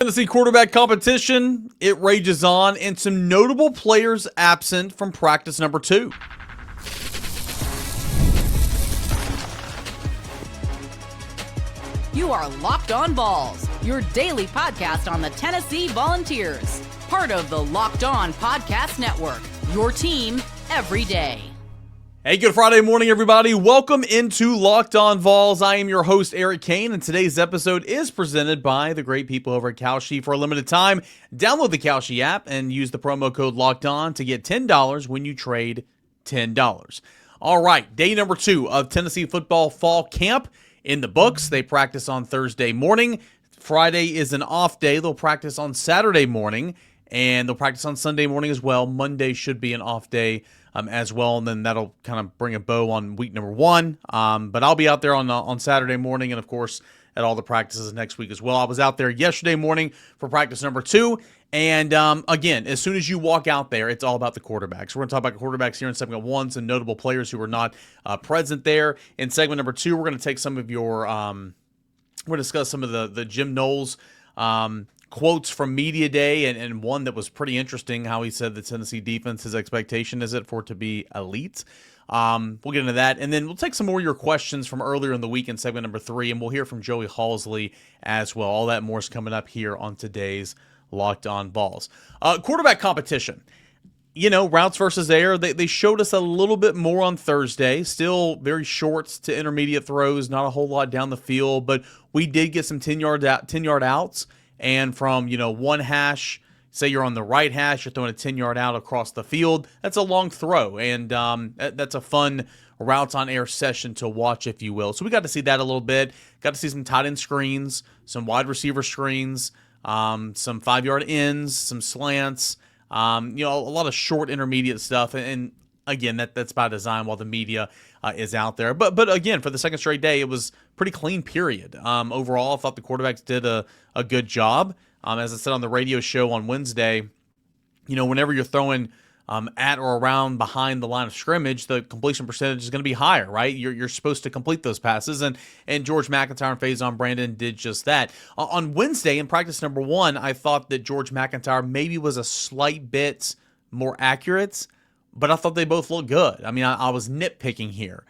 Tennessee quarterback competition, it rages on, and some notable players absent from practice number 2. You are Locked On Vols, your daily podcast on the Tennessee Volunteers. Part of the Locked On Podcast Network, your team every day. Hey, good Friday morning, everybody. Welcome into Locked On Vols. I am your host, Eric Cain, and today's episode is presented by the great people over at Kalshi. For a limited time, download the Kalshi app and use the promo code Locked On to get $10 when you trade $10. All right, day number 2 of Tennessee football fall camp in the books. They practice on Thursday morning. Friday is an off day. They'll practice on Saturday morning, and they'll practice on Sunday morning as well. Monday should be an off day as well, and then that'll kind of bring a bow on week number 1. But I'll be out there on Saturday morning, and of course at all the practices next week as well. I was out there yesterday morning for practice number 2, and again, as soon as you walk out there, it's all about the quarterbacks. We're going to talk about quarterbacks here in segment 1, some notable players who were not present there. In segment number 2, we're going to take some of your, we're going to discuss some of the Jim Knowles quotes from Media Day, and one that was pretty interesting, how he said the Tennessee defense, his expectation is it for it to be elite. We'll get into that, and then we'll take some more of your questions from earlier in the week in segment number 3, and we'll hear from Joey Halsley as well. All that and more is coming up here on today's Locked On Vols. Quarterback competition. You know, routes versus air, they showed us a little bit more on Thursday. Still very short to intermediate throws, not a whole lot down the field, but we did get some 10-yard outs. And from, one hash, say you're on the right hash, you're throwing a 10-yard out across the field. That's a long throw, and that's a fun routes on air session to watch, if you will. So we got to see that a little bit. Got to see some tight end screens, some wide receiver screens, some 5-yard ends, some slants, a lot of short intermediate stuff. And again, that's by design while the media is out there. But again, for the second straight day, it was pretty clean period. Overall, I thought the quarterbacks did a good job. As I said on the radio show on Wednesday, whenever you're throwing at or around behind the line of scrimmage, the completion percentage is going to be higher, right? You're supposed to complete those passes, and George MacIntyre and Faizon Brandon did just that. On Wednesday, in practice number 1, I thought that George MacIntyre maybe was a slight bit more accurate, but I thought they both looked good. I mean, I was nitpicking here.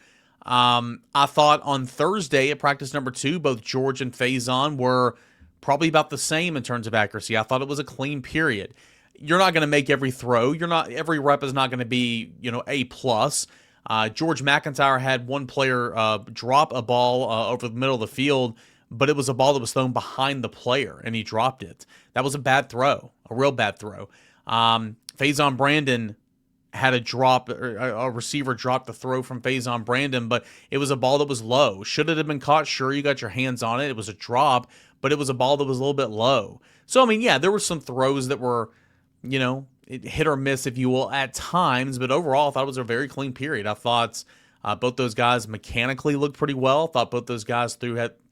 I thought on Thursday at practice number 2, both George and Faizon were probably about the same in terms of accuracy. I thought it was a clean period. You're not going to make every throw. Every rep is not going to be, A+. George MacIntyre had one player drop a ball over the middle of the field, but it was a ball that was thrown behind the player, and he dropped it. That was a bad throw, a real bad throw. Faizon Brandon had a receiver drop the throw from Faizon Brandon, but it was a ball that was low. Should it have been caught? Sure, you got your hands on it. It was a drop, but it was a ball that was a little bit low. So, I mean, yeah, there were some throws that were, hit or miss, if you will, at times, but overall, I thought it was a very clean period. I thought both those guys mechanically looked pretty well. I thought both those guys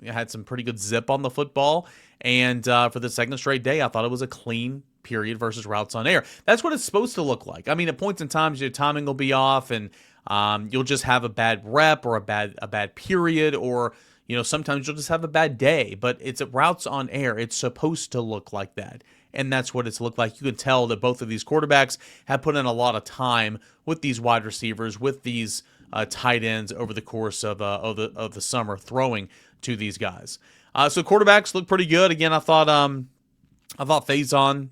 had some pretty good zip on the football, and for the second straight day, I thought it was a clean period versus routes on air. That's what it's supposed to look like. I mean, at points in times, your timing will be off, and you'll just have a bad rep or a bad period, or sometimes you'll just have a bad day. But it's at routes on air. It's supposed to look like that, and that's what it's looked like. You can tell that both of these quarterbacks have put in a lot of time with these wide receivers, with these tight ends over the course of the summer, throwing to these guys. So quarterbacks look pretty good. Again, I thought Faizon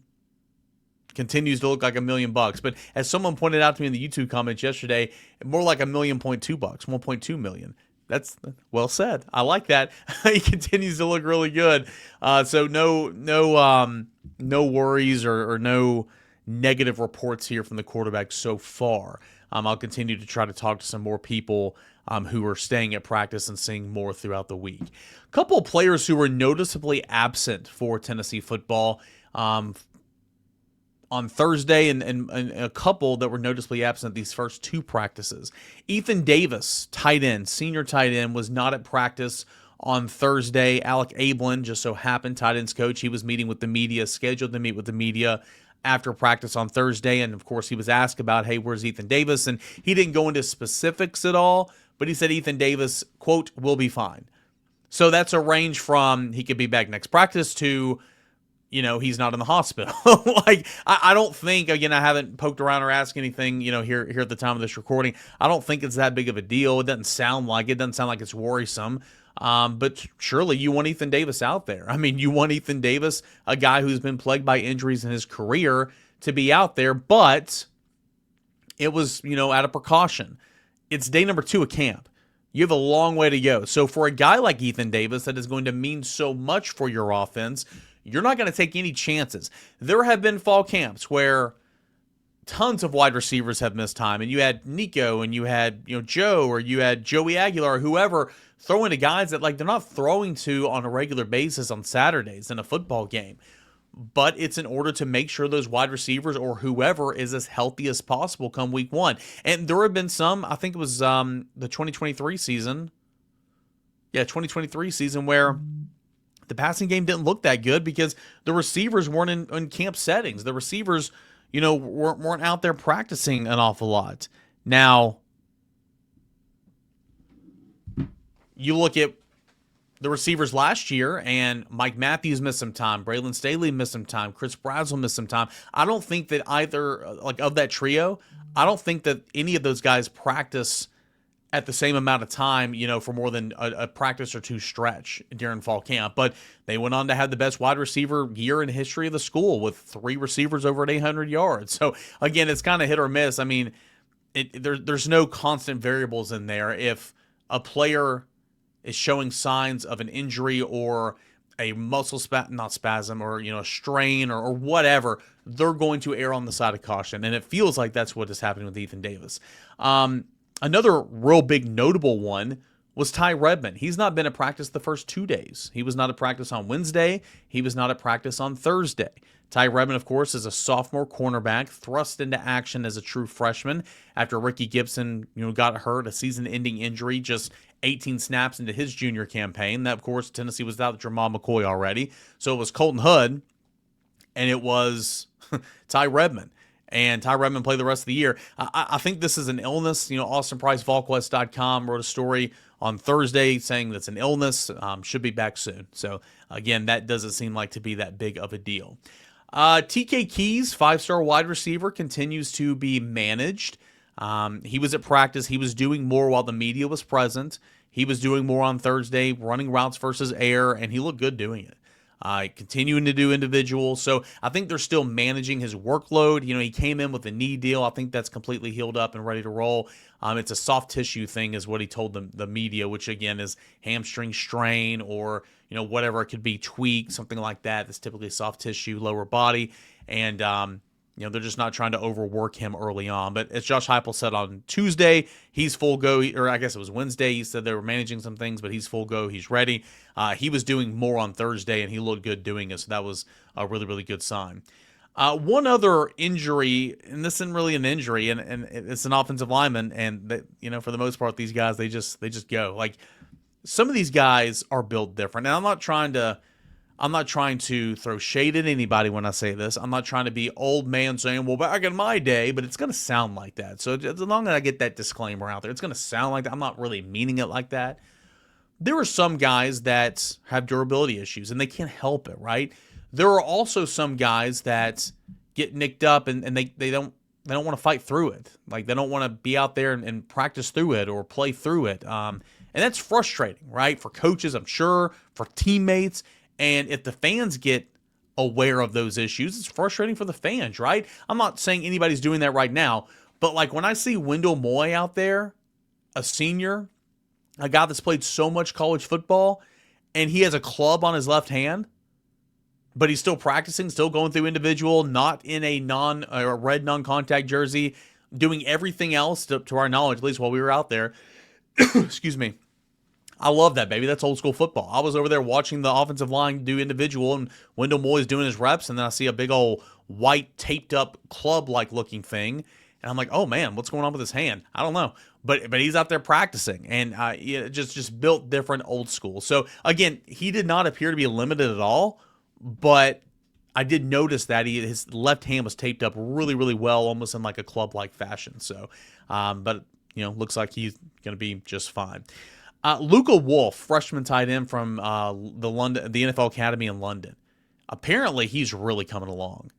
continues to look like $1 million, but as someone pointed out to me in the YouTube comments yesterday, more like $1.2 million, $1.2 million. That's well said. I like that. He continues to look really good. So no worries or no negative reports here from the quarterback so far. I'll continue to try to talk to some more people who are staying at practice and seeing more throughout the week. A couple of players who were noticeably absent for Tennessee football on Thursday, and a couple that were noticeably absent these first 2 practices. Ethan Davis, tight end, senior tight end, was not at practice on Thursday. Alec Ablin, just so happened, tight ends coach, he was meeting with the media, scheduled to meet with the media after practice on Thursday, and of course he was asked about, hey, where's Ethan Davis? And he didn't go into specifics at all, but he said Ethan Davis, quote, will be fine. So that's a range from he could be back next practice to he's not in the hospital. Like, I don't think, again, I haven't poked around or asked anything, here at the time of this recording. I don't think it's that big of a deal. It doesn't sound like it. It doesn't sound like it's worrisome. But surely you want Ethan Davis out there. I mean, you want Ethan Davis, a guy who's been plagued by injuries in his career, to be out there. But it was, out of precaution. It's day number 2 of camp. You have a long way to go. So for a guy like Ethan Davis that is going to mean so much for your offense, you're not going to take any chances. There have been fall camps where tons of wide receivers have missed time, and you had Nico, and you had Joe, or you had Joey Aguilar, or whoever throwing to guys that they're not throwing to on a regular basis on Saturdays in a football game. But it's in order to make sure those wide receivers or whoever is as healthy as possible come week 1. And there have been some, I think it was the 2023 season. Yeah, 2023 season where the passing game didn't look that good because the receivers weren't in camp settings. The receivers, weren't out there practicing an awful lot. Now, you look at the receivers last year, and Mike Matthews missed some time. Braylon Staley missed some time. Chris Brazzell missed some time. I don't think that either, of that trio, I don't think that any of those guys practice at the same amount of time, for more than a practice or 2 stretch during fall camp. But they went on to have the best wide receiver year in the history of the school with 3 receivers over 800 yards. So, again, it's kind of hit or miss. I mean, there's no constant variables in there. If a player is showing signs of an injury or a muscle spasm or, a strain or whatever, they're going to err on the side of caution. And it feels like that's what is happening with Ethan Davis. Another real big notable one was Ty Redmond. He's not been at practice the first 2 days. He was not at practice on Wednesday. He was not at practice on Thursday. Ty Redmond, of course, is a sophomore cornerback thrust into action as a true freshman after Ricky Gibson, got hurt, a season-ending injury, just 18 snaps into his junior campaign. That, of course, Tennessee was without Jamal McCoy already. So it was Colton Hood, and it was Ty Redmond. And Ty Redmond played the rest of the year. I think this is an illness. Austin Price, VolQuest.com, wrote a story on Thursday saying that's an illness. Should be back soon. So, again, that doesn't seem like to be that big of a deal. TK Keys, 5-star wide receiver, continues to be managed. He was at practice. He was doing more while the media was present. He was doing more on Thursday, running routes versus air, and he looked good doing it. Continuing to do individuals. So I think they're still managing his workload. He came in with a knee deal. I think that's completely healed up and ready to roll. It's a soft tissue thing is what he told the media, which again is hamstring strain or, whatever it could be, tweak, something like that. That's typically soft tissue, lower body. And, they're just not trying to overwork him early on. But as Josh Heupel said on Tuesday, he's full go, or I guess it was Wednesday. He said they were managing some things, but he's full go. He's ready. He was doing more on Thursday, and he looked good doing it. So that was a really, really good sign. One other injury, and this isn't really an injury, and it's an offensive lineman. And, for the most part, these guys, they just go. Like, some of these guys are built different. Now, I'm not trying to throw shade at anybody when I say this. I'm not trying to be old man saying, well, back in my day, but it's going to sound like that. So as long as I get that disclaimer out there, it's going to sound like that. I'm not really meaning it like that. There are some guys that have durability issues, and they can't help it, right? There are also some guys that get nicked up, and they don't want to fight through it. Like, they don't want to be out there and practice through it or play through it. And that's frustrating, right? For coaches, I'm sure, for teammates. And if the fans get aware of those issues, it's frustrating for the fans, right? I'm not saying anybody's doing that right now, but like when I see Wendell Moy out there, a senior, a guy that's played so much college football, and he has a club on his left hand, but he's still practicing, still going through individual, not in a red non-contact jersey, doing everything else to our knowledge, at least while we were out there. Excuse me. I love that, baby. That's old school football. I was over there watching the offensive line do individual, and Wendell Moy's doing his reps, and then I see a big old white taped up club-like looking thing, and I'm like, oh man, what's going on with his hand? I don't know, but he's out there practicing, and just built different, old school. So again, he did not appear to be limited at all, but I did notice that his left hand was taped up really, really well, almost in like a club-like fashion. So, but looks like he's going to be just fine. Luca Wolf, freshman tight end from the NFL Academy in London. apparently he's really coming along.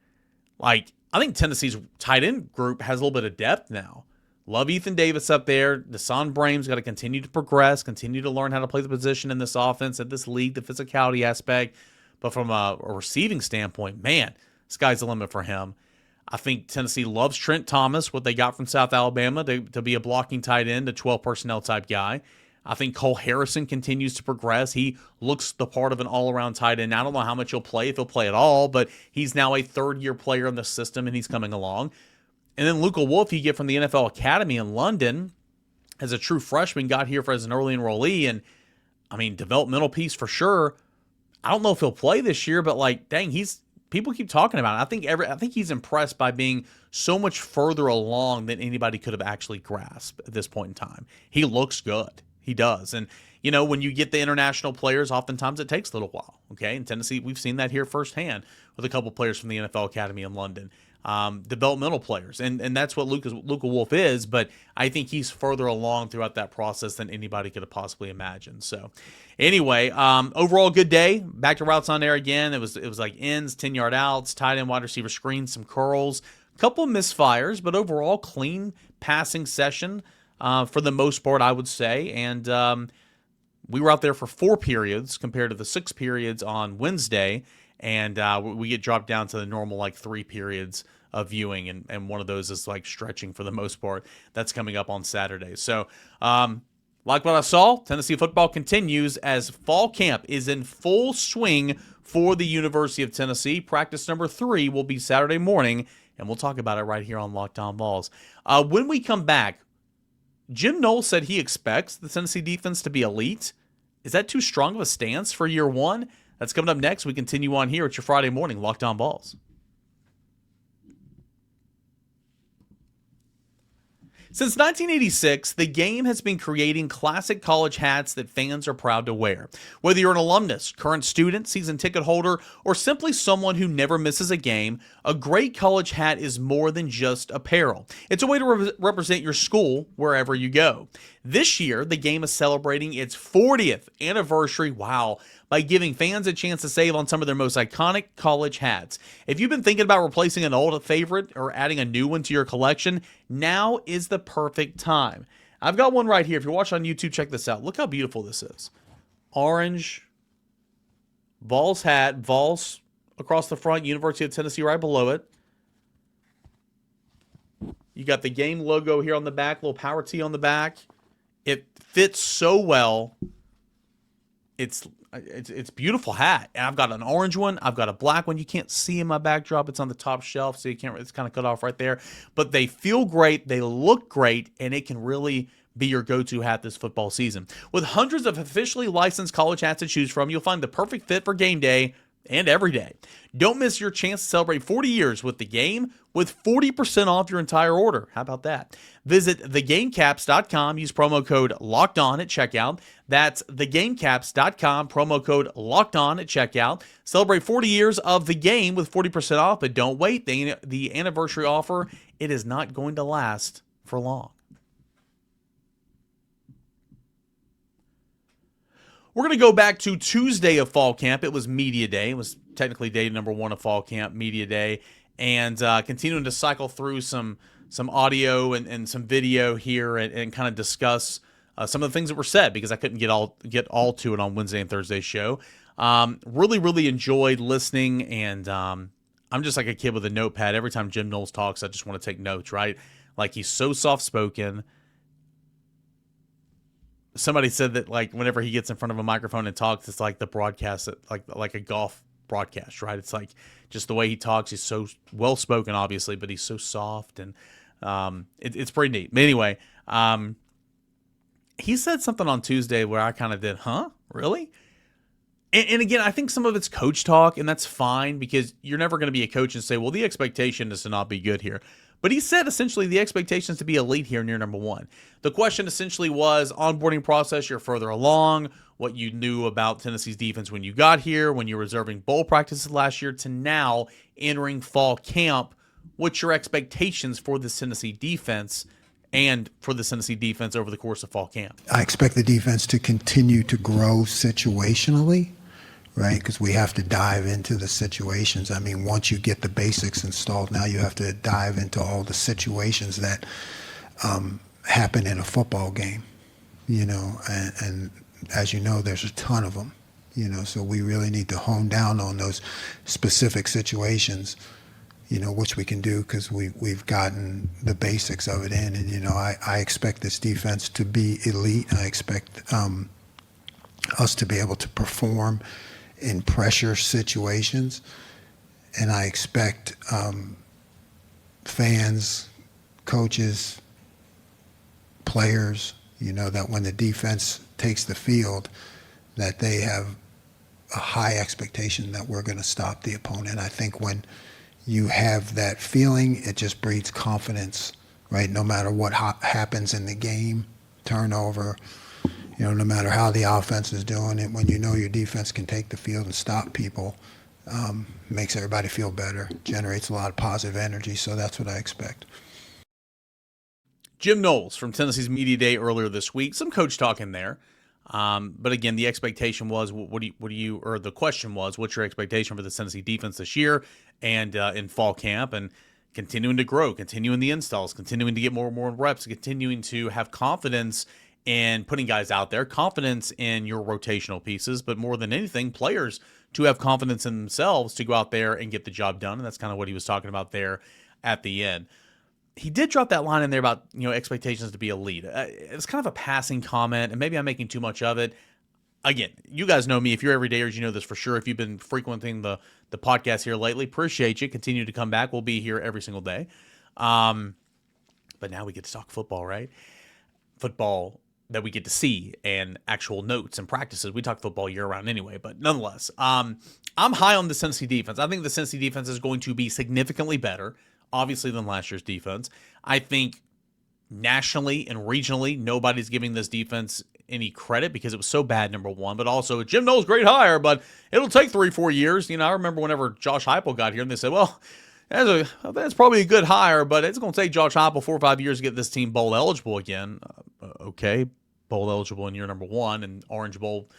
Like, I think Tennessee's tight end group has a little bit of depth now. Love Ethan Davis up there. Deson Brame's got to continue to progress, continue to learn how to play the position in this offense, at this league, the physicality aspect. But from a receiving standpoint, man, sky's the limit for him. I think Tennessee loves Trent Thomas, what they got from South Alabama, to be a blocking tight end, a 12 personnel type guy. I think Cole Harrison continues to progress. He looks the part of an all-around tight end. I don't know how much he'll play, if he'll play at all, but he's now a third-year player in the system, and he's coming along. And then Luca Wolf, you get from the NFL Academy in London as a true freshman, got here as an early enrollee, and, I mean, developmental piece for sure. I don't know if he'll play this year, but, like, dang, people keep talking about it. I think he's impressed by being so much further along than anybody could have actually grasped at this point in time. He looks good. He does. And, you know, when you get the international players, oftentimes it takes a little while. Okay. In Tennessee, we've seen that here firsthand with a couple players from the NFL Academy in London, developmental players. And that's what Luca Wolf is. But I think he's further along throughout that process than anybody could have possibly imagined. So anyway, overall good day. Back to routes on air again. It was like ends, 10-yard outs, tight end, wide receiver screens, some curls, a couple of misfires, but overall clean passing session. For the most part, I would say. And we were out there for 4 periods compared to the 6 periods on Wednesday. And we get dropped down to the normal, like, 3 periods of viewing. And one of those is, like, stretching for the most part. That's coming up on Saturday. So, like what I saw, Tennessee football continues as fall camp is in full swing for the University of Tennessee. Practice number 3 will be Saturday morning. And we'll talk about it right here on Locked On Vols. When we come back, Jim Knowles said he expects the Tennessee defense to be elite. Is that too strong of a stance for year one? That's coming up next. We continue on here at your Friday morning Locked On Vols. Since 1986, the game has been creating classic college hats that fans are proud to wear. Whether you're an alumnus, current student, season ticket holder, or simply someone who never misses a game, a great college hat is more than just apparel. It's a way to represent your school wherever you go. This year, the game is celebrating its 40th anniversary, by giving fans a chance to save on some of their most iconic college hats. If you've been thinking about replacing an old favorite or adding a new one to your collection, now is the perfect time. I've got one right here. If you're watching on YouTube, check this out. Look how beautiful this is. Orange Vols hat, Vols across the front, University of Tennessee right below it. You got the game logo here on the back, little power T on the back. It fits so well. It's beautiful hat. And I've got an orange one. I've got a black one. You can't see in my backdrop. It's on the top shelf, so you can't. It's kind of cut off right there. But they feel great. They look great, and it can really be your go-to hat this football season. With hundreds of officially licensed college hats to choose from, you'll find the perfect fit for game day and every day. Don't miss your chance to celebrate 40 years with the game with 40% off your entire order. How about that? Visit thegamecaps.com. Use promo code LOCKEDON at checkout. That's thegamecaps.com. Promo code LOCKEDON at checkout. Celebrate 40 years of the game with 40% off, but don't wait. The anniversary offer, it is not going to last for long. We're going to go back to Tuesday of fall camp. It was media day. It was technically day number 1 of fall camp, media day, and continuing to cycle through some audio and some video here and kind of discuss some of the things that were said because I couldn't get all to it on Wednesday and Thursday's show. Really enjoyed listening, and I'm just like a kid with a notepad. Every time Jim Knowles talks, I just want to take notes, right? Like, he's so soft-spoken. Somebody said that, like, whenever he gets in front of a microphone and talks, it's like the broadcast, like a golf broadcast, right? It's like just the way he talks. He's so well-spoken, obviously, but he's so soft, and it's pretty neat. But anyway, he said something on Tuesday where I kind of did, huh? Really? And again, I think some of it's coach talk, and that's fine because you're never going to be a coach and say, well, the expectation is to not be good here. But he said essentially the expectation is to be elite here near number 1. The question essentially was onboarding process, you're further along, what you knew about Tennessee's defense when you got here, when you were reserving bowl practices last year to now entering fall camp. What's your expectations for this Tennessee defense and for the Tennessee defense over the course of fall camp? I expect the defense to continue to grow situationally. right? Because we have to dive into the situations. I mean, once you get the basics installed, now you have to dive into all the situations that happen in a football game, and as you know, there's a ton of them, so we really need to hone down on those specific situations, which we can do because we've gotten the basics of it in. And, I expect this defense to be elite. I expect us to be able to perform in pressure situations. And I expect fans, coaches, players, that when the defense takes the field, that they have a high expectation that we're going to stop the opponent. I think when you have that feeling, it just breeds confidence, right? No matter what happens in the game, turnover, no matter how the offense is doing it, when your defense can take the field and stop people, makes everybody feel better, generates a lot of positive energy. So that's what I expect. Jim Knowles from Tennessee's Media Day earlier this week. Some coach talk in there. But again, the expectation was, the question was, what's your expectation for the Tennessee defense this year and in fall camp, and continuing to grow, continuing the installs, continuing to get more and more reps, continuing to have confidence in putting guys out there, confidence in your rotational pieces, but more than anything, players to have confidence in themselves to go out there and get the job done. And that's kind of what he was talking about there at the end. He did drop that line in there about, expectations to be elite. It's kind of a passing comment, and maybe I'm making too much of it. Again, you guys know me. If you're everydayers, you know this for sure. If you've been frequenting the podcast here lately, appreciate you. Continue to come back. We'll be here every single day. But now we get to talk football, right? Football that we get to see and actual notes and practices. We talk football year-round anyway, but nonetheless, I'm high on the Tennessee defense. I think the Tennessee defense is going to be significantly better, obviously, than last year's defense. I think nationally and regionally, nobody's giving this defense any credit because it was so bad, number one, but also Jim Knowles, great hire, but it'll take 3-4 years. I remember whenever Josh Heupel got here and they said, well, that's probably a good hire, but it's going to take Josh Heupel 4 or 5 years to get this team bowl eligible again. Okay, bowl eligible in year number 1 and Orange Bowl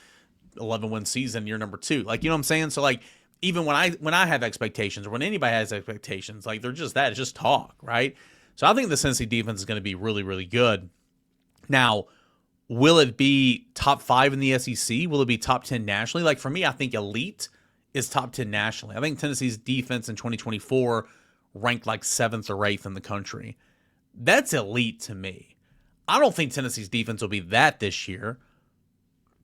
11-win season year number 2. Like, you know what I'm saying? So, like, even when I have expectations, or when anybody has expectations, like, they're just that. It's just talk, right? So I think the Tennessee defense is going to be really, really good. Now, will it be top 5 in the SEC? Will it be top 10 nationally? Like, for me, I think elite is top 10 nationally. I think Tennessee's defense in 2024 ranked like 7th or 8th in the country. That's elite to me. I don't think Tennessee's defense will be that this year,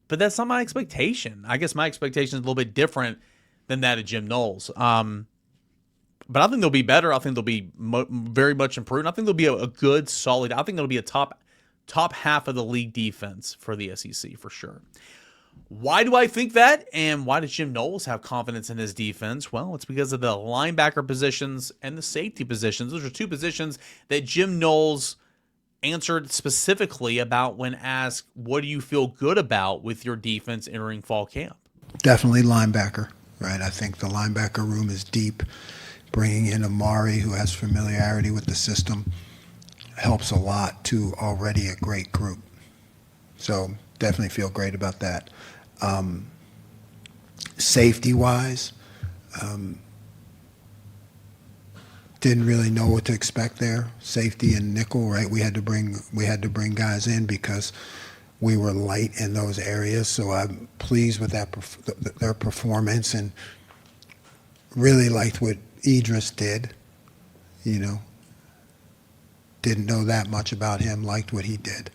but that's not my expectation. I guess my expectation is a little bit different than that of Jim Knowles. But I think they'll be better. I think they'll be very much improved. I think they'll be a good, solid. I think they'll be a top half of the league defense for the SEC for sure. Why do I think that? And why does Jim Knowles have confidence in his defense? Well, it's because of the linebacker positions and the safety positions. Those are two positions that Jim Knowles answered specifically about when asked, what do you feel good about with your defense entering fall camp? Definitely linebacker, right? I think the linebacker room is deep. Bringing in Amari, who has familiarity with the system, helps a lot to already a great group. So definitely feel great about that. Safety-wise, didn't really know what to expect there. Safety and nickel, right? We had to bring guys in because we were light in those areas. So I'm pleased with their performance, and really liked what Idris did. Didn't know that much about him. Liked what he did.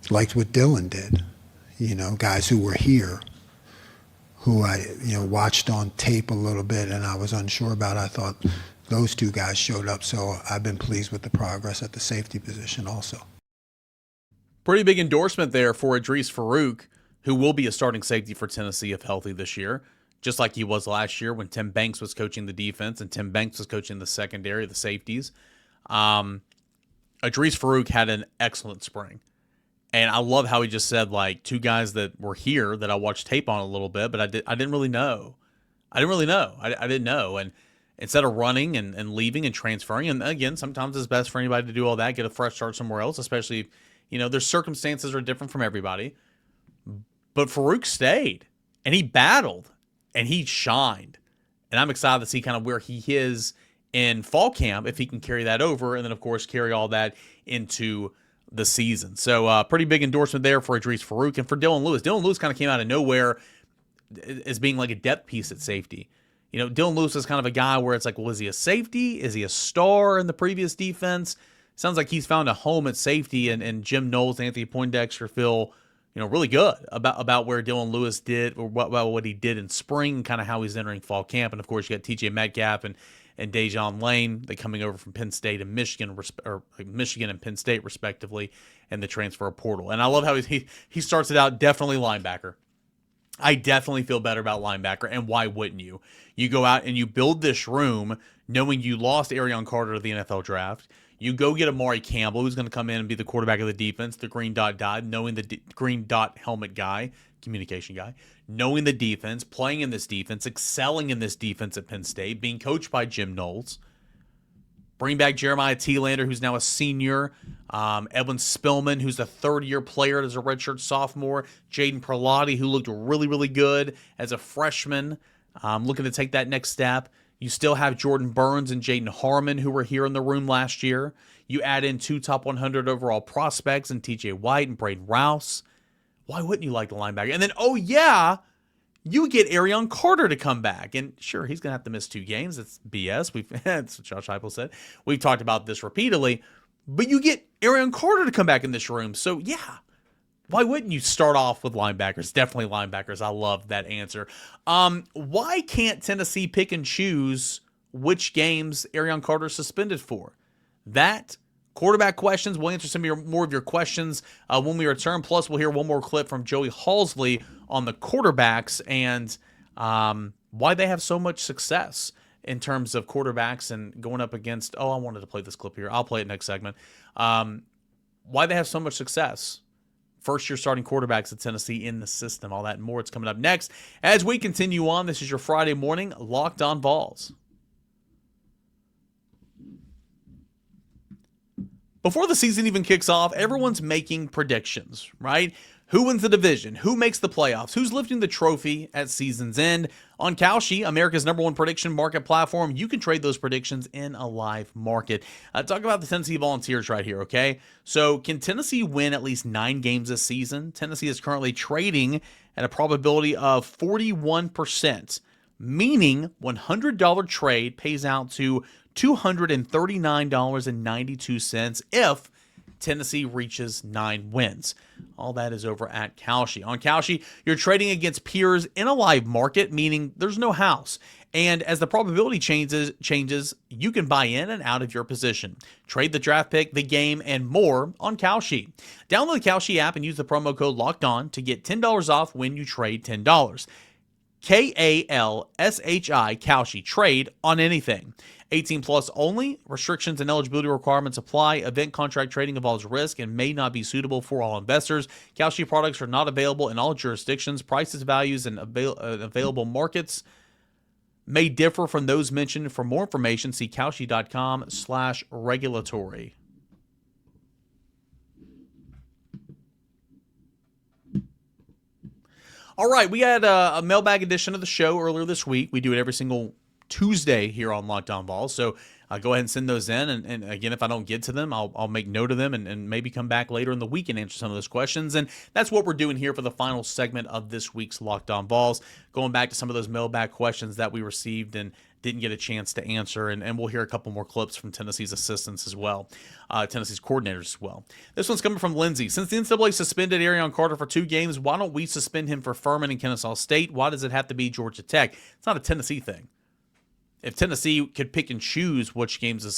Liked what Dylan did. Guys who were here, who I watched on tape a little bit and I was unsure about. I thought those two guys showed up, so I've been pleased with the progress at the safety position also. Pretty big endorsement there for Idris Farouk, who will be a starting safety for Tennessee if healthy this year, just like he was last year when Tim Banks was coaching the defense and Tim Banks was coaching the secondary, the safeties. Idris Farouk had an excellent spring. And I love how he just said, like, two guys that were here that I watched tape on a little bit, but I didn't really know. I didn't know. And instead of running and leaving and transferring, and again, sometimes it's best for anybody to do all that, get a fresh start somewhere else, especially if, their circumstances are different from everybody. But Farouk stayed, and he battled, and he shined. And I'm excited to see kind of where he is in fall camp, if he can carry that over, and then, of course, carry all that into the season. So pretty big endorsement there for Idris Farouk and for Dylan Lewis. Dylan Lewis kind of came out of nowhere as being like a depth piece at safety. You know, Dylan Lewis is kind of a guy where it's like, well, is he a safety? Is he a star in the previous defense? Sounds like he's found a home at safety, and Jim Knowles and Anthony Poindexter feel, you know, really good about where Dylan Lewis did, or what he did in spring, kind of how he's entering fall camp. And of course, you got TJ Metcalf and Dejon Lane, they coming over from Penn State and Michigan, or Michigan and Penn State respectively, and the transfer portal. And I love how he starts it out definitely linebacker. I definitely feel better about linebacker, and why wouldn't you? You go out and you build this room knowing you lost Arion Carter to the NFL draft. You go get Amari Campbell, who's going to come in and be the quarterback of the defense, the green dot guy, knowing the green dot helmet guy, communication guy, knowing the defense, playing in this defense, excelling in this defense at Penn State, being coached by Jim Knowles. Bring back Jeremiah Thielander, who's now a senior. Edwin Spillman, who's a third-year player as a redshirt sophomore. Jaden Perlotti, who looked really, really good as a freshman, looking to take that next step. You still have Jordan Burns and Jaden Harmon, who were here in the room last year. You add in 2 top 100 overall prospects in TJ White and Braden Rouse. Why wouldn't you like the linebacker? And then, oh yeah, you get Arion Carter to come back. And sure, he's going to have to miss 2 games. It's BS. That's what Josh Heupel said. We've talked about this repeatedly. But you get Arion Carter to come back in this room. So, yeah, why wouldn't you start off with linebackers? Definitely linebackers. I love that answer. Why can't Tennessee pick and choose which games Arion Carter is suspended for? That, quarterback questions. We'll answer some more of your questions when we return. Plus, we'll hear one more clip from Joey Halsley on the quarterbacks and why they have so much success in terms of quarterbacks and going up against, I wanted to play this clip here. I'll play it next segment. Why they have so much success. First-year starting quarterbacks at Tennessee in the system. All that and more. It's coming up next. As we continue on, this is your Friday morning Locked On Vols. Before the season even kicks off, everyone's making predictions, right? Who wins the division? Who makes the playoffs? Who's lifting the trophy at season's end? On Kalshi, America's #1 prediction market platform, you can trade those predictions in a live market. Talk about the Tennessee Volunteers right here, okay? So can Tennessee win at least 9 games this season? Tennessee is currently trading at a probability of 41%, meaning $100 trade pays out to $239.92 if Tennessee reaches 9 wins. All that is over at Kalshi. On Kalshi, you're trading against peers in a live market, meaning there's no house. And as the probability changes, you can buy in and out of your position. Trade the draft pick, the game, and more on Kalshi. Download the Kalshi app and use the promo code LOCKEDON to get $10 off when you trade $10. Kalshi, Kalshi. Trade on anything. 18 plus only. Restrictions and eligibility requirements apply. Event contract trading involves risk and may not be suitable for all investors. Kalshi products are not available in all jurisdictions. Prices, values, and available markets may differ from those mentioned. For more information, see kalshi.com/regulatory. All right, we had a mailbag edition of the show earlier this week. We do it every single Tuesday here on Locked On Vols. So go ahead and send those in. And again, if I don't get to them, I'll make note of them and maybe come back later in the week and answer some of those questions. And that's what we're doing here for the final segment of this week's Locked On Vols, going back to some of those mailbag questions that we received and didn't get a chance to answer. And we'll hear a couple more clips from Tennessee's assistants as well, Tennessee's coordinators as well. This one's coming from Lindsay. Since the NCAA suspended Arion Carter for 2 games, why don't we suspend him for Furman and Kennesaw State? Why does it have to be Georgia Tech? It's not a Tennessee thing. If Tennessee could pick and choose which games to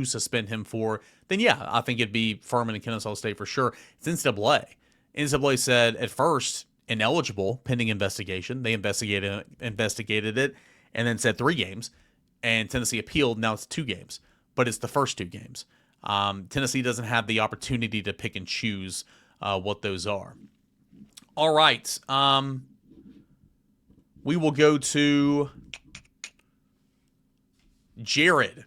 suspend him for, then yeah, I think it'd be Furman and Kennesaw State for sure. It's NCAA. NCAA said at first ineligible pending investigation. They investigated it and then said 3 games. And Tennessee appealed. Now it's 2 games, but it's the first 2 games. Tennessee doesn't have the opportunity to pick and choose what those are. All right. We will go to Jared.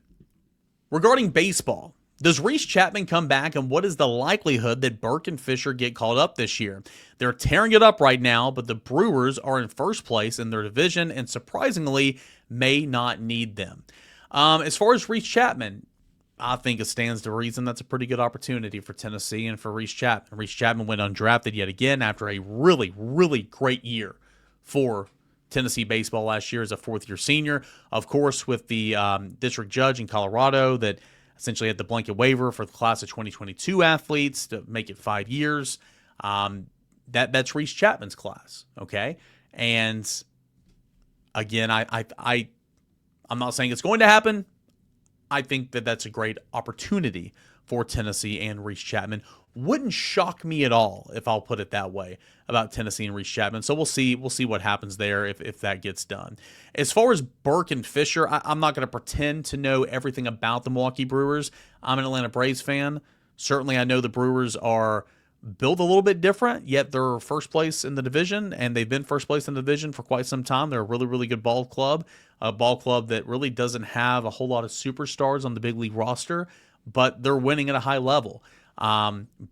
Regarding baseball, Does Reese Chapman come back, and what is the likelihood that Burke and Fisher get called up this year? They're tearing it up right now, but the Brewers are in first place in their division and surprisingly may not need them. As far as Reese Chapman, I think it stands to reason that's a pretty good opportunity for Tennessee and for Reese Chapman. Reese Chapman went undrafted yet again after a really, really great year for Tennessee baseball last year as a fourth-year senior. Of course, with the district judge in Colorado that essentially had the blanket waiver for the class of 2022 athletes to make it 5 years. That's Reese Chapman's class, okay? And again, I'm not saying it's going to happen. I think that that's a great opportunity for Tennessee and Reese Chapman. Wouldn't shock me at all, if I'll put it that way, about Tennessee and Reese Chapman. So we'll see what happens there if that gets done. As far as Burke and Fisher, I'm not going to pretend to know everything about the Milwaukee Brewers. I'm an Atlanta Braves fan. Certainly I know the Brewers are built a little bit different, yet they're first place in the division, and they've been first place in the division for quite some time. They're a really, really good ball club, a ball club that really doesn't have a whole lot of superstars on the big league roster, but they're winning at a high level.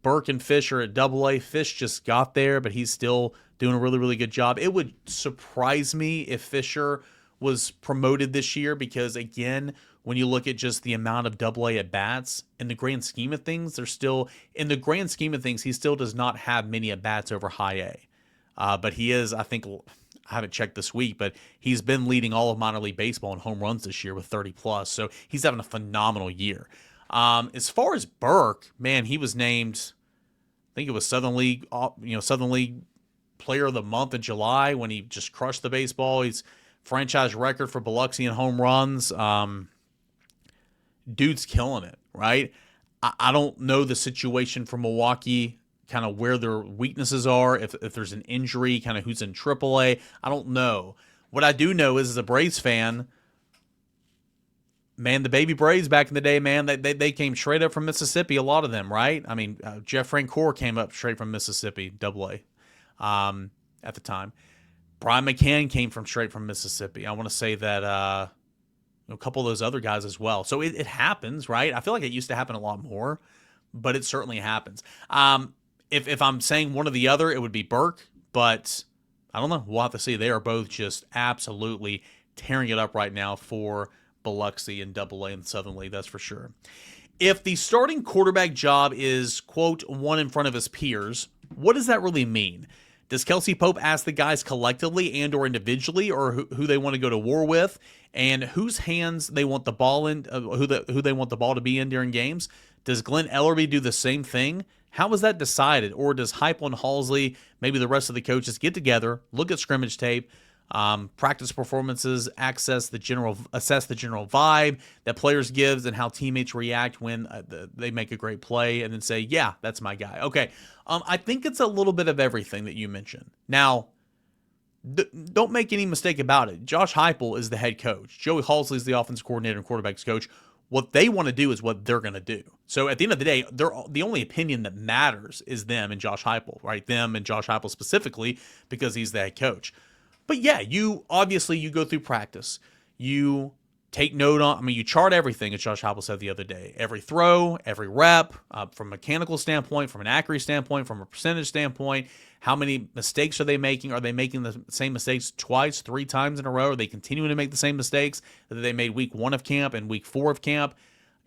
Burke and Fisher at Double-A. Fish just got there, but he's still doing a really, really good job. It would surprise me if Fisher was promoted this year because, again, when you look at just the amount of Double-A at bats, in the grand scheme of things, he still does not have many at bats over high A. But he is, I think, I haven't checked this week, but he's been leading all of minor league baseball in home runs this year with 30 plus. So he's having a phenomenal year. As far as Burke, man, he was named, I think it was Southern League Player of the Month in July when he just crushed the baseball. He's franchise record for Biloxi in home runs. Dude's killing it, right? I don't know the situation for Milwaukee, kind of where their weaknesses are, if there's an injury, kind of who's in AAA. I don't know. What I do know is, as a Braves fan, man, the baby Braves back in the day, man, they came straight up from Mississippi, a lot of them, right? I mean, Jeff Francoeur came up straight from Mississippi, Double-A, at the time. Brian McCann came straight from Mississippi. I want to say that a couple of those other guys as well. So it happens, right? I feel like it used to happen a lot more, but it certainly happens. If I'm saying one or the other, it would be Burke, but I don't know. We'll have to see. They are both just absolutely tearing it up right now for Biloxi and Double-A in the Southern League, that's for sure. If the starting quarterback job is, quote, one in front of his peers, what does that really mean? Does Kelsey Pope ask the guys collectively and or individually, or who they want to go to war with, and whose hands they want the ball in, who they want the ball to be in during games? Does Glenn Ellerby do the same thing? How is that decided? Or does Heupel and Halsley, maybe the rest of the coaches, get together, look at scrimmage tape, practice performances, assess the general vibe that players gives and how teammates react when they make a great play, and then say, yeah, that's my guy. Okay, I think it's a little bit of everything that you mentioned. Now, don't make any mistake about it. Josh Heupel is the head coach. Joey Halsley is the offensive coordinator and quarterback's coach. What they want to do is what they're going to do. So at the end of the day, the only opinion that matters is them and Josh Heupel, right? Them and Josh Heupel specifically because he's the head coach. But yeah, you go through practice. You take note on, you chart everything, as Josh Heupel said the other day. Every throw, every rep, from a mechanical standpoint, from an accuracy standpoint, from a percentage standpoint. How many mistakes are they making? Are they making the same mistakes twice, 3 times in a row? Are they continuing to make the same mistakes that they made week 1 of camp and week 4 of camp?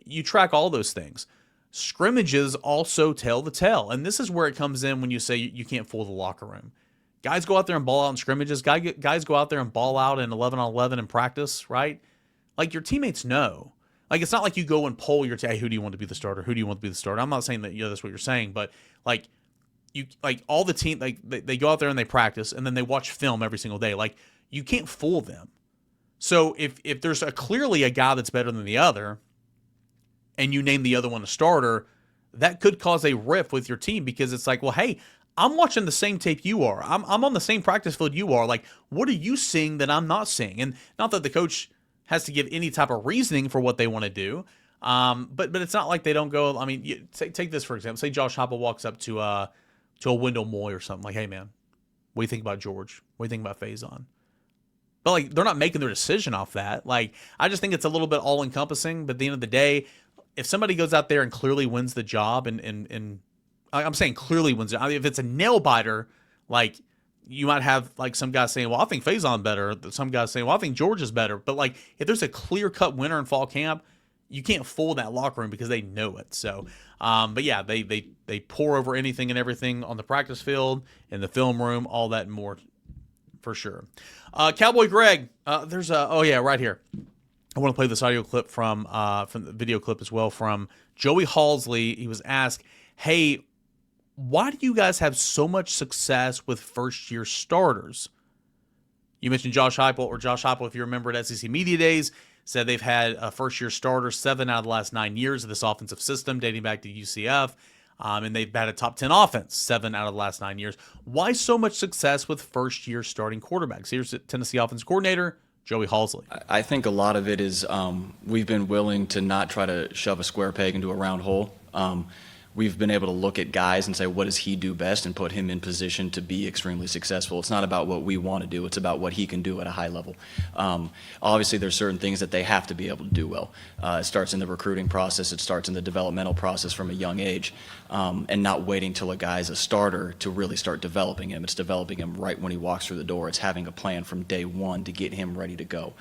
You track all those things. Scrimmages also tell the tale. And this is where it comes in when you say you can't fool the locker room. Guys go out there and ball out in scrimmages. Guys go out there and ball out in 11-on-11 in practice, right? Like, your teammates know. Like, it's not like you go and poll your hey, who do you want to be the starter? Who do you want to be the starter? I'm not saying that that's what you're saying, but all the team, they go out there and they practice, and then they watch film every single day. Like, you can't fool them. So if there's clearly a guy that's better than the other, and you name the other one a starter, that could cause a rift with your team, because it's like, well, hey, I'm watching the same tape you are. I'm on the same practice field you are. Like, what are you seeing that I'm not seeing? And not that the coach has to give any type of reasoning for what they want to do, but it's not like they don't go. I mean, take this for example. Say Josh Heupel walks up to a Wendell Moy or something, like, hey man, what do you think about George? What do you think about Faizon? But like, they're not making their decision off that. Like, I just think it's a little bit all encompassing. But at the end of the day, if somebody goes out there and clearly wins the job, and I'm saying clearly wins it. I mean, if it's a nail biter, like you might have like some guys saying, well, I think Faizon better. Some guys saying, well, I think George is better. But like if there's a clear cut winner in fall camp, you can't fool that locker room because they know it. So, but yeah, they pour over anything and everything on the practice field, in the film room, all that and more, for sure. Cowboy Greg, there's right here. I want to play this audio clip from the video clip as well from Joey Halsley. He was asked, hey, why do you guys have so much success with first-year starters? You mentioned Josh Heupel, if you remember at SEC Media Days, said they've had a first-year starter 7 out of the last 9 years of this offensive system dating back to UCF, and they've had a top 10 offense 7 out of the last 9 years. Why so much success with first-year starting quarterbacks? Here's Tennessee offensive coordinator Joey Halsley. I think a lot of it is we've been willing to not try to shove a square peg into a round hole. We've been able to look at guys and say, what does he do best, and put him in position to be extremely successful. It's not about what we want to do. It's about what he can do at a high level. Obviously, there's certain things that they have to be able to do well. It starts in the recruiting process. It starts in the developmental process from a young age, and not waiting till a guy's a starter to really start developing him. It's developing him right when he walks through the door. It's having a plan from day one to get him ready to go.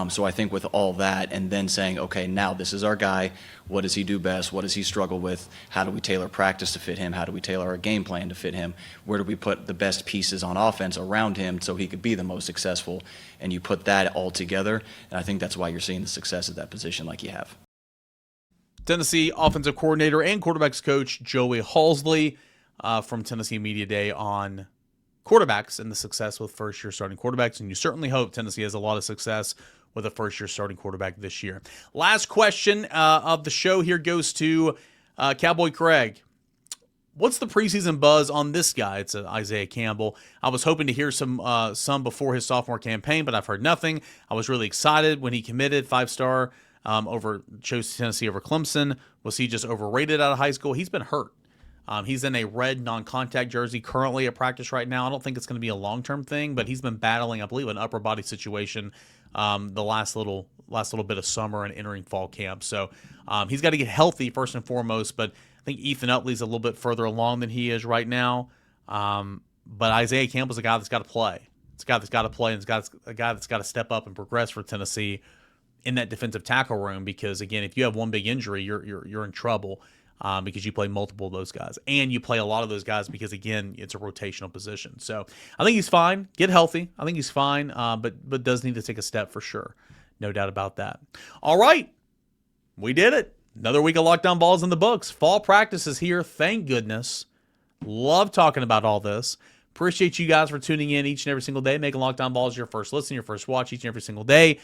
So I think with all that, and then saying, okay, now this is our guy. What does he do best? What does he struggle with? How do we tailor practice to fit him? How do we tailor our game plan to fit him? Where do we put the best pieces on offense around him so he could be the most successful? And you put that all together, and I think that's why you're seeing the success at that position like you have. Tennessee offensive coordinator and quarterbacks coach Joey Halsley from Tennessee Media Day on quarterbacks and the success with first-year starting quarterbacks. And you certainly hope Tennessee has a lot of success with a first-year starting quarterback this year. Last question of the show here goes to Cowboy Craig. What's the preseason buzz on this guy? It's Isaiah Campbell. I was hoping to hear some before his sophomore campaign, but I've heard nothing. I was really excited when he committed 5-star chose Tennessee over Clemson. Was he just overrated out of high school? He's been hurt. He's in a red non-contact jersey currently at practice right now. I don't think it's going to be a long-term thing, but he's been battling, I believe, an upper body situation the last little bit of summer and entering fall camp. So he's got to get healthy first and foremost, but I think Ethan Utley's a little bit further along than he is right now. But Isaiah Campbell's a guy that's got to play. It's a guy that's got to play, and it's a guy that's got to step up and progress for Tennessee in that defensive tackle room, because again, if you have one big injury, you're in trouble because you play multiple of those guys, and you play a lot of those guys because again, it's a rotational position. So I think he's fine. Get healthy. I think he's fine, but does need to take a step for sure. No doubt about that. All right, we did it. Another week of Lockdown Balls in the books. Fall practice is here. Thank goodness. Love talking about all this. Appreciate you guys for tuning in each and every single day, making Lockdown Balls your first listen, your first watch each and every single day.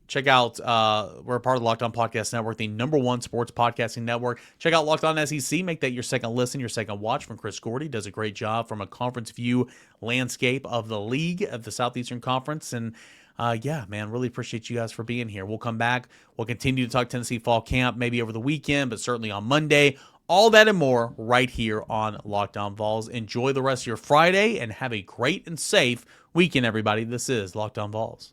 Check out, we're a part of the Locked On Podcast Network, the #1 sports podcasting network. Check out Locked On SEC. Make that your second listen, your second watch from Chris Gordy. Does a great job from a conference view landscape of the league, of the Southeastern Conference. And yeah, man, really appreciate you guys for being here. We'll come back. We'll continue to talk Tennessee fall camp, maybe over the weekend, but certainly on Monday. All that and more right here on Locked On Vols. Enjoy the rest of your Friday and have a great and safe weekend, everybody. This is Locked On Vols.